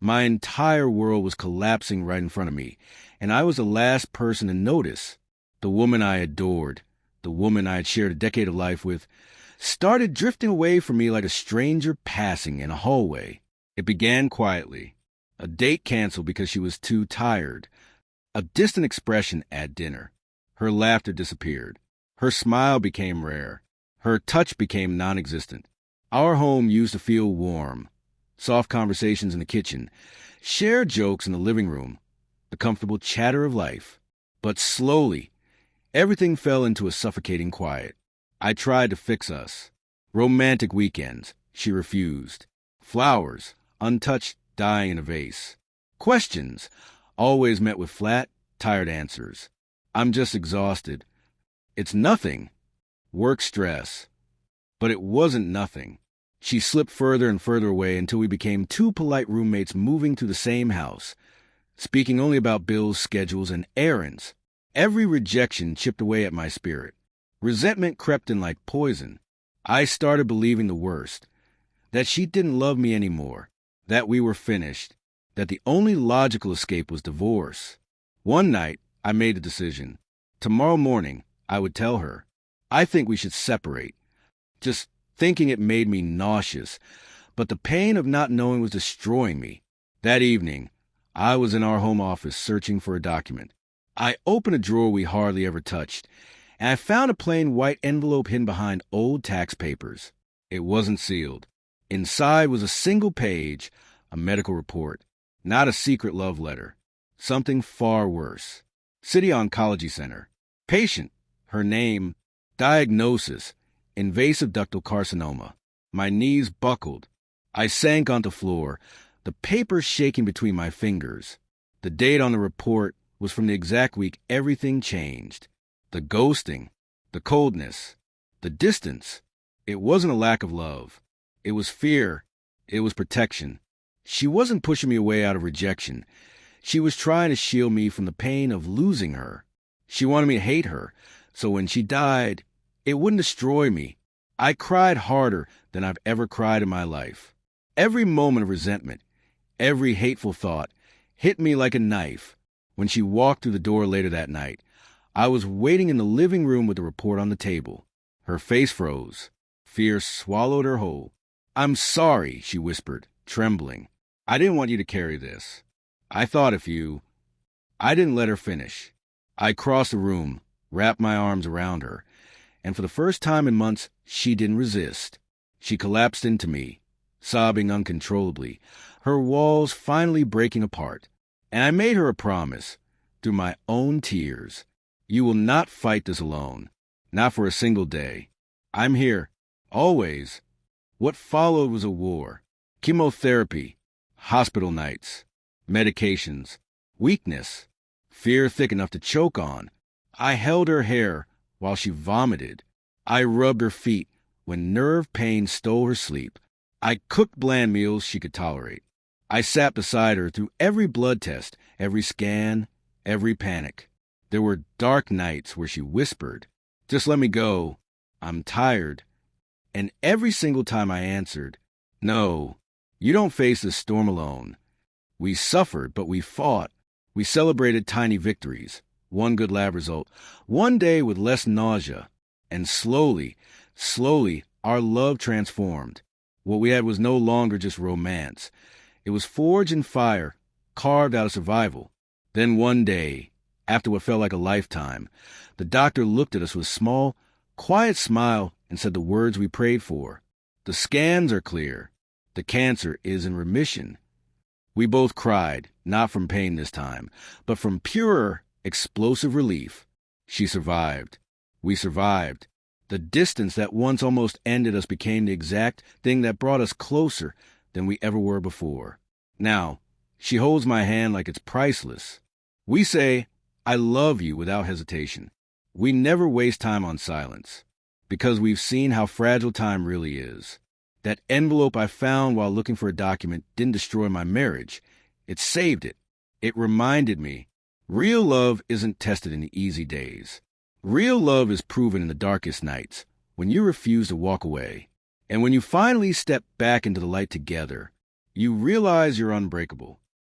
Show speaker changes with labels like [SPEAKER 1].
[SPEAKER 1] My entire world was collapsing right in front of me, and I was the last person to notice. The woman I adored, the woman I had shared a decade of life with, started drifting away from me like a stranger passing in a hallway. It began quietly. A date canceled because she was too tired. A distant expression at dinner. Her laughter disappeared. Her smile became rare. Her touch became non-existent. Our home used to feel warm. Soft conversations in the kitchen. Shared jokes in the living room. The comfortable chatter of life. But slowly, everything fell into a suffocating quiet. I tried to fix us. Romantic weekends. She refused. Flowers. Untouched, dying in a vase. Questions. Always met with flat, tired answers. I'm just exhausted. It's nothing. Work stress. But it wasn't nothing. She slipped further and further away until we became two polite roommates moving to the same house, speaking only about bills, schedules, and errands. Every rejection chipped away at my spirit. Resentment crept in like poison. I started believing the worst, that she didn't love me anymore, that we were finished, that the only logical escape was divorce. One night, I made a decision. Tomorrow morning, I would tell her. I think we should separate. Just thinking it made me nauseous, but the pain of not knowing was destroying me. That evening, I was in our home office searching for a document. I opened a drawer we hardly ever touched, and I found a plain white envelope hidden behind old tax papers. It wasn't sealed. Inside was a single page, a medical report, not a secret love letter. Something far worse. City Oncology Center. Patient. Her name. Diagnosis. Invasive ductal carcinoma. My knees buckled. I sank onto the floor, the paper shaking between my fingers. The date on the report was from the exact week everything changed. The ghosting. The coldness. The distance. It wasn't a lack of love. It was fear. It was protection. She wasn't pushing me away out of rejection. She was trying to shield me from the pain of losing her. She wanted me to hate her, so when she died, it wouldn't destroy me. I cried harder than I've ever cried in my life. Every moment of resentment, every hateful thought, hit me like a knife. When she walked through the door later that night, I was waiting in the living room with the report on the table. Her face froze. Fear swallowed her whole. "I'm sorry," she whispered, trembling. "I didn't want you to carry this. I thought of you." I didn't let her finish. I crossed the room, wrapped my arms around her, and for the first time in months, she didn't resist. She collapsed into me, sobbing uncontrollably, her walls finally breaking apart. And I made her a promise, through my own tears. You will not fight this alone, not for a single day. I'm here, always. What followed was a war. Chemotherapy, hospital nights, medications, weakness, fear thick enough to choke on. I held her hair while she vomited. I rubbed her feet when nerve pain stole her sleep. I cooked bland meals she could tolerate. I sat beside her through every blood test, every scan, every panic. There were dark nights where she whispered, "Just let me go. I'm tired." And every single time I answered, "No, you don't face this storm alone." We suffered, but we fought. We celebrated tiny victories, one good lab result, one day with less nausea. And slowly, our love transformed. What we had was no longer just romance. It was forged in fire, carved out of survival. Then one day, after what felt like a lifetime, the doctor looked at us with a small, quiet smile and said the words we prayed for. "The scans are clear. The cancer is in remission." We both cried, not from pain this time, but from pure, explosive relief. She survived. We survived. The distance that once almost ended us became the exact thing that brought us closer than we ever were before. Now, she holds my hand like it's priceless. We say, "I love you," without hesitation. We never waste time on silence, because we've seen how fragile time really is. That envelope I found while looking for a document didn't destroy my marriage. It saved it. It reminded me, real love isn't tested in the easy days. Real love is proven in the darkest nights, when you refuse to walk away. And when you finally step back into the light together, You realize you're unbreakable.